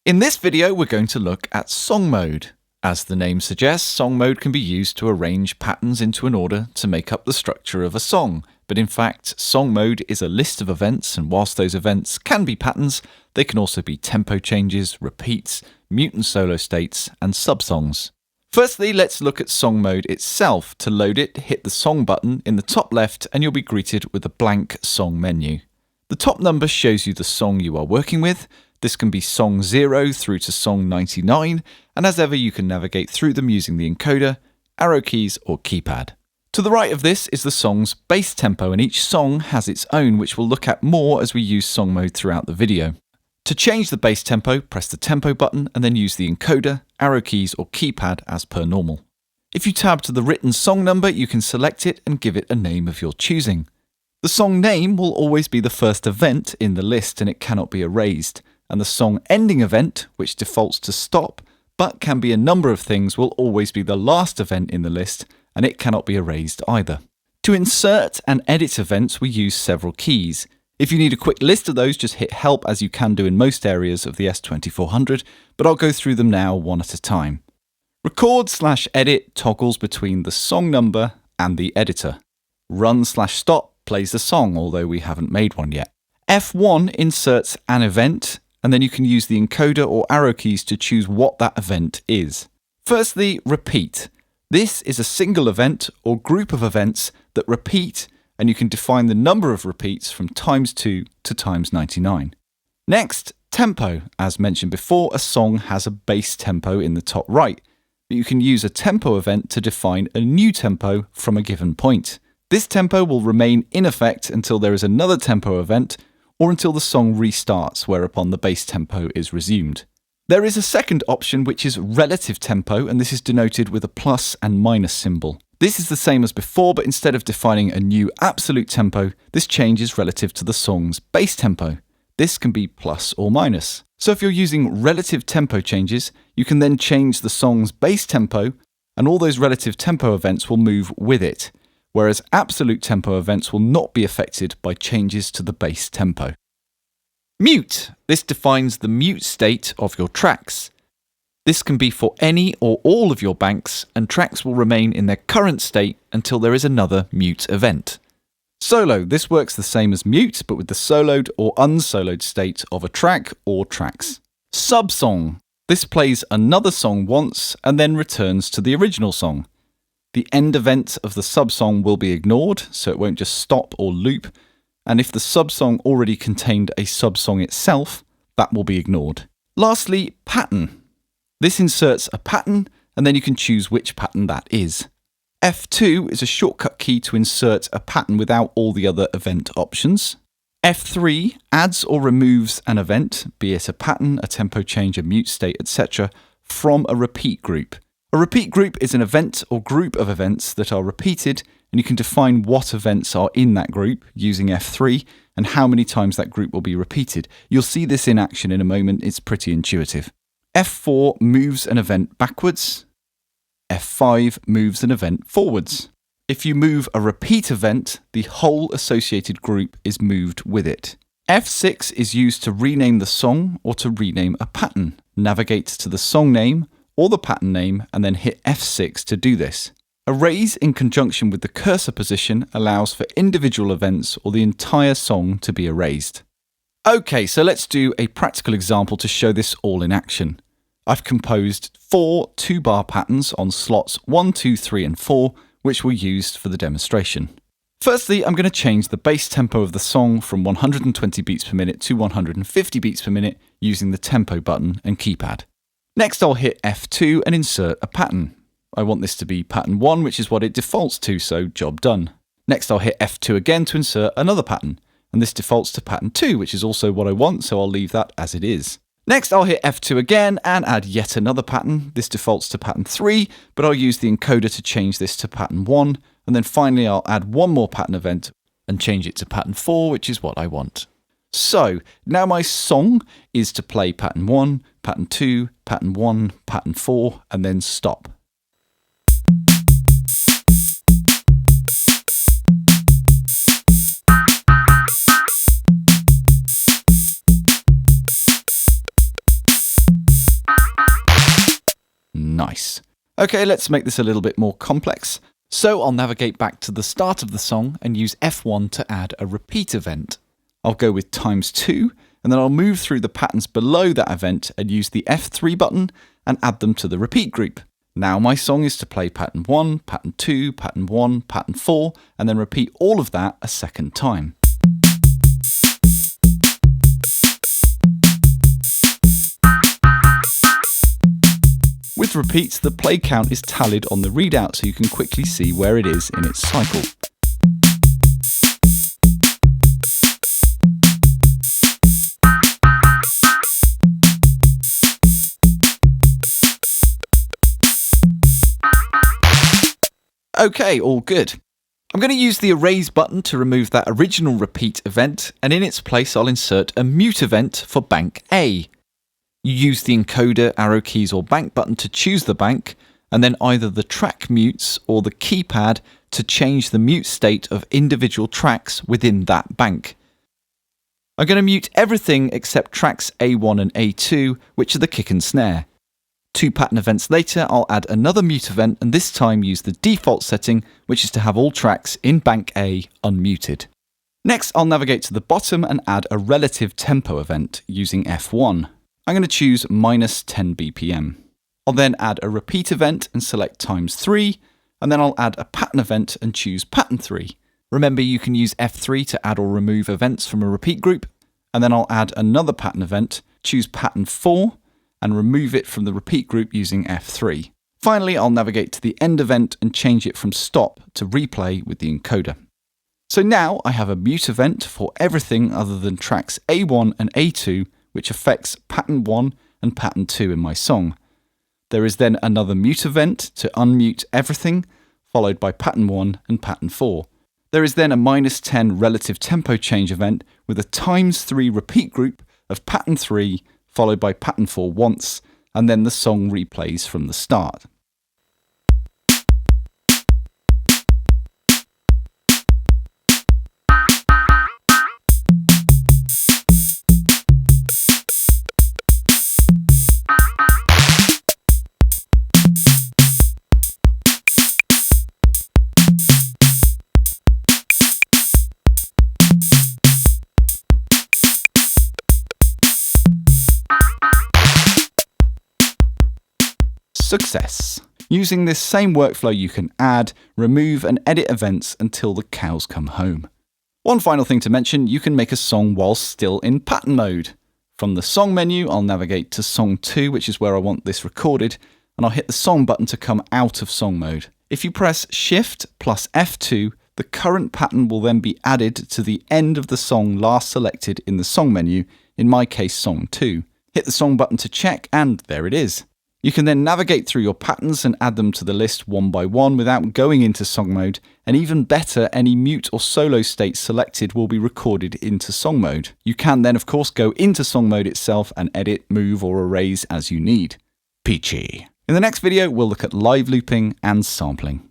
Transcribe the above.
In this video, we're going to look at song mode. As the name suggests, song mode can be used to arrange patterns into an order to make up the structure of a song. But in fact, song mode is a list of events, and whilst those events can be patterns, they can also be tempo changes, repeats, mute and solo states, and subsongs. Firstly, let's look at song mode itself. To load it, hit the song button in the top left and you'll be greeted with a blank song menu. The top number shows you the song you are working with. This can be song 0 through to song 99, and as ever you can navigate through them using the encoder, arrow keys or keypad. To the right of this is the song's bass tempo, and each song has its own, which we'll look at more as we use song mode throughout the video. To change the bass tempo, press the tempo button and then use the encoder, arrow keys or keypad as per normal. If you tab to the written song number, you can select it and give it a name of your choosing. The song name will always be the first event in the list and it cannot be erased. And the song ending event, which defaults to stop, but can be a number of things, will always be the last event in the list, and it cannot be erased either. To insert and edit events, we use several keys. If you need a quick list of those, just hit help as you can do in most areas of the S2400, but I'll go through them now one at a time. Record/edit toggles between the song number and the editor. Run/stop plays the song, although we haven't made one yet. F1 inserts an event, and then you can use the encoder or arrow keys to choose what that event is. Firstly, repeat. This is a single event or group of events that repeat, and you can define the number of repeats from ×2 to ×99. Next, tempo. As mentioned before, a song has a bass tempo in the top right, but you can use a tempo event to define a new tempo from a given point. This tempo will remain in effect until there is another tempo event, or until the song restarts, whereupon the bass tempo is resumed. There is a second option which is relative tempo, and this is denoted with a plus and minus symbol. This is the same as before, but instead of defining a new absolute tempo, this changes relative to the song's bass tempo. This can be plus or minus. So if you're using relative tempo changes, you can then change the song's bass tempo, and all those relative tempo events will move with it, whereas absolute tempo events will not be affected by changes to the bass tempo. Mute. This defines the mute state of your tracks. This can be for any or all of your banks, and tracks will remain in their current state until there is another mute event. Solo. This works the same as mute, but with the soloed or unsoloed state of a track or tracks. Subsong. This plays another song once and then returns to the original song. The end event of the subsong will be ignored, so it won't just stop or loop, and if the subsong already contained a subsong itself, that will be ignored. Lastly, pattern. This inserts a pattern, and then you can choose which pattern that is. F2 is a shortcut key to insert a pattern without all the other event options. F3 adds or removes an event, be it a pattern, a tempo change, a mute state, etc., from a repeat group. A repeat group is an event or group of events that are repeated, and you can define what events are in that group using F3 and how many times that group will be repeated. You'll see this in action in a moment, it's pretty intuitive. F4 moves an event backwards. F5 moves an event forwards. If you move a repeat event, the whole associated group is moved with it. F6 is used to rename the song or to rename a pattern. Navigate to the song name or the pattern name and then hit F6 to do this. Erase in conjunction with the cursor position allows for individual events or the entire song to be erased. Okay, so let's do a practical example to show this all in action. I've composed 4 2-bar patterns on slots 1, 2, 3 and 4, which were used for the demonstration. Firstly, I'm going to change the bass tempo of the song from 120 beats per minute to 150 beats per minute using the tempo button and keypad. Next, I'll hit F2 and insert a pattern. I want this to be pattern 1, which is what it defaults to, so job done. Next, I'll hit F2 again to insert another pattern, and this defaults to pattern 2, which is also what I want, so I'll leave that as it is. Next, I'll hit F2 again and add yet another pattern. This defaults to pattern 3, but I'll use the encoder to change this to pattern 1, and then finally I'll add one more pattern event and change it to pattern 4, which is what I want. So, now my song is to play pattern 1, pattern 2, pattern 1, pattern 4, and then stop. Nice. Okay, let's make this a little bit more complex. So I'll navigate back to the start of the song and use F1 to add a repeat event. I'll go with ×2, and then I'll move through the patterns below that event and use the F3 button and add them to the repeat group. Now my song is to play pattern 1, pattern 2, pattern 1, pattern 4, and then repeat all of that a second time. With repeats, the play count is tallied on the readout so you can quickly see where it is in its cycle. Okay, all good. I'm going to use the erase button to remove that original repeat event, and in its place I'll insert a mute event for bank A. You use the encoder, arrow keys or bank button to choose the bank, and then either the track mutes or the keypad to change the mute state of individual tracks within that bank. I'm going to mute everything except tracks A1 and A2, which are the kick and snare. 2 pattern events later, I'll add another mute event and this time use the default setting, which is to have all tracks in bank A unmuted. Next, I'll navigate to the bottom and add a relative tempo event using F1. I'm going to choose -10 BPM. I'll then add a repeat event and select ×3, and then I'll add a pattern event and choose pattern 3. Remember, you can use F3 to add or remove events from a repeat group, and then I'll add another pattern event, choose pattern 4, and remove it from the repeat group using F3. Finally, I'll navigate to the end event and change it from stop to replay with the encoder. So now I have a mute event for everything other than tracks A1 and A2, which affects pattern 1 and pattern 2 in my song. There is then another mute event to unmute everything, followed by pattern 1 and pattern 4. There is then a -10 relative tempo change event with a ×3 repeat group of pattern 3, followed by pattern 4 once, and then the song replays from the start. Success! Using this same workflow you can add, remove and edit events until the cows come home. One final thing to mention, you can make a song while still in pattern mode. From the song menu, I'll navigate to song 2, which is where I want this recorded, and I'll hit the song button to come out of song mode. If you press Shift plus F2, the current pattern will then be added to the end of the song last selected in the song menu, in my case song 2. Hit the song button to check, and there it is. You can then navigate through your patterns and add them to the list one by one without going into song mode, and even better, any mute or solo states selected will be recorded into song mode. You can then of course go into song mode itself and edit, move or erase as you need. Peachy. In the next video we'll look at live looping and sampling.